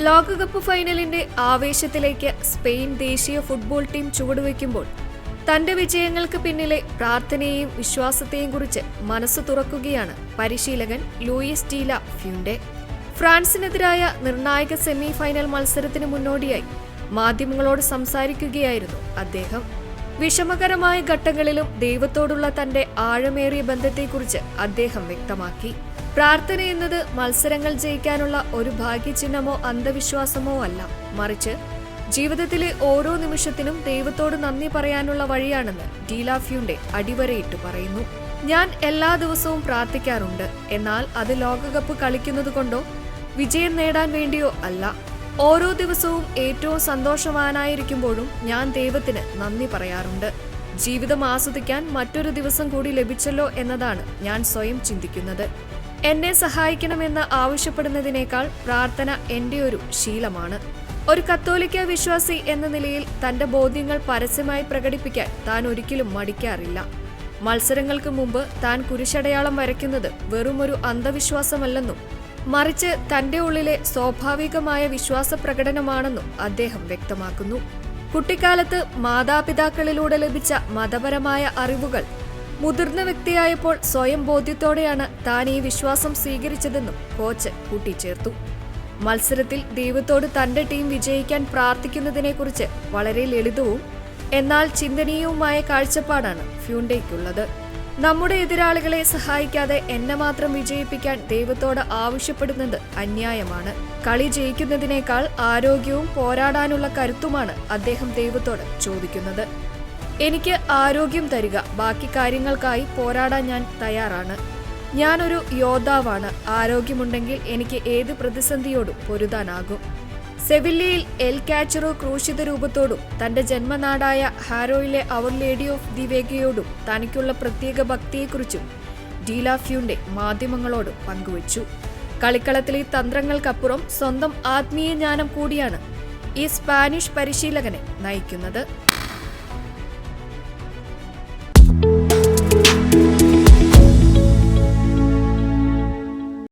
ലോകകപ്പ് ഫൈനലിന്റെ ആവേശത്തിലേക്ക് സ്പെയിൻ ദേശീയ football team ചുവടുവെക്കുമ്പോൾ തന്റെ വിജയങ്ങൾക്ക് പിന്നിലെ പ്രാർത്ഥനയെയും വിശ്വാസത്തെയും കുറിച്ച് മനസ്സ് തുറക്കുകയാണ് പരിശീലകൻ ലൂയിസ് ഡീല ഫ്യൂണ്ടെ. ഫ്രാൻസിനെതിരായ നിർണായക സെമി ഫൈനൽ മത്സരത്തിന് മുന്നോടിയായി മാധ്യമങ്ങളോട് സംസാരിക്കുകയായിരുന്നു അദ്ദേഹം. വിഷമകരമായ ഘട്ടങ്ങളിലും ദൈവത്തോടുള്ള തന്റെ ആഴമേറിയ ബന്ധത്തെക്കുറിച്ച് അദ്ദേഹം വ്യക്തമാക്കി. പ്രാർത്ഥന എന്നത് മത്സരങ്ങൾ ജയിക്കാനുള്ള ഒരു ഭാഗ്യചിഹ്നമോ അന്ധവിശ്വാസമോ അല്ല, മറിച്ച് ജീവിതത്തിലെ ഓരോ നിമിഷത്തിനും ദൈവത്തോട് നന്ദി പറയാനുള്ള വഴിയാണെന്ന് ഡീല ഫ്യൂണ്ടെ അടിവരയിട്ട് പറയുന്നു. ഞാൻ എല്ലാ ദിവസവും പ്രാർത്ഥിക്കാറുണ്ട്, എന്നാൽ അത് ലോകകപ്പ് കളിക്കുന്നതുകൊണ്ടോ വിജയം നേടാൻ വേണ്ടിയോ അല്ല. ഓരോ ദിവസവും ഏറ്റവും സന്തോഷവാനായിരിക്കുമ്പോഴും ഞാൻ ദൈവത്തിന് നന്ദി പറയാറുണ്ട്. ജീവിതം ആസ്വദിക്കാൻ മറ്റൊരു ദിവസം കൂടി ലഭിച്ചല്ലോ എന്നതാണ് ഞാൻ സ്വയം ചിന്തിക്കുന്നത്. എന്നെ സഹായിക്കണമെന്ന് ആവശ്യപ്പെടുന്നതിനേക്കാൾ പ്രാർത്ഥന എൻ്റെ ഒരു ശീലമാണ്. ഒരു കത്തോലിക്ക വിശ്വാസി എന്ന നിലയിൽ തന്റെ ബോധ്യങ്ങൾ പരസ്യമായി പ്രകടിപ്പിക്കാൻ താൻ ഒരിക്കലും മടിക്കാറില്ല. മത്സരങ്ങൾക്ക് മുമ്പ് താൻ കുരിശടയാളം വരയ്ക്കുന്നത് വെറുമൊരു അന്ധവിശ്വാസമല്ലെന്നും മറിച്ച് തന്റെ ഉള്ളിലെ സ്വാഭാവികമായ വിശ്വാസ പ്രകടനമാണെന്നും അദ്ദേഹം വ്യക്തമാക്കുന്നു. കുട്ടിക്കാലത്ത് മാതാപിതാക്കളിലൂടെ ലഭിച്ച മതപരമായ അറിവുകൾ മുതിർന്ന വ്യക്തിയായപ്പോൾ സ്വയം ബോധ്യത്തോടെയാണ് താൻ ഈ വിശ്വാസം സ്വീകരിച്ചതെന്നും കോച്ച് കൂട്ടിച്ചേർത്തു. മത്സരത്തിൽ ദൈവത്തോട് തന്റെ ടീം വിജയിക്കാൻ പ്രാർത്ഥിക്കുന്നതിനെക്കുറിച്ച് വളരെ ലളിതവും എന്നാൽ ചിന്തനീയവുമായ കാഴ്ചപ്പാടാണ് ഫ്യൂണ്ടെയ്ക്കുള്ളത്. നമ്മുടെ എതിരാളികളെ സഹായിക്കാതെ എന്നെ മാത്രം വിജയിപ്പിക്കാൻ ദൈവത്തോട് ആവശ്യപ്പെടുന്നത് അന്യായമാണ്. കളി ജയിക്കുന്നതിനേക്കാൾ ആരോഗ്യവും പോരാടാനുള്ള കരുത്തുമാണ് അദ്ദേഹം ദൈവത്തോട് ചോദിക്കുന്നത്. എനിക്ക് ആരോഗ്യം തരിക, ബാക്കി കാര്യങ്ങൾക്കായി പോരാടാൻ ഞാൻ തയ്യാറാണ്. ഞാനൊരു യോദ്ധാവാണ്. ആരോഗ്യമുണ്ടെങ്കിൽ എനിക്ക് ഏത് പ്രതിസന്ധിയോടും പൊരുതാനാകും. സെവില്ലയിൽ എൽ കാച്ചറോ ക്രൂശിത രൂപത്തോടും തന്റെ ജന്മനാടായ ഹാരോയിലെ അവർ ലേഡി ഓഫ് ദി വേഗയോടും തനിക്കുള്ള പ്രത്യേക ഭക്തിയെക്കുറിച്ചും ഡീല ഫ്യൂണ്ടെ മാധ്യമങ്ങളോട് പങ്കുവച്ചു. കളിക്കളത്തിലെ തന്ത്രങ്ങൾക്കപ്പുറം സ്വന്തം ആത്മീയ ജ്ഞാനം കൂടിയാണ് ഈ സ്പാനിഷ് പരിശീലകനെ നയിക്കുന്നത്.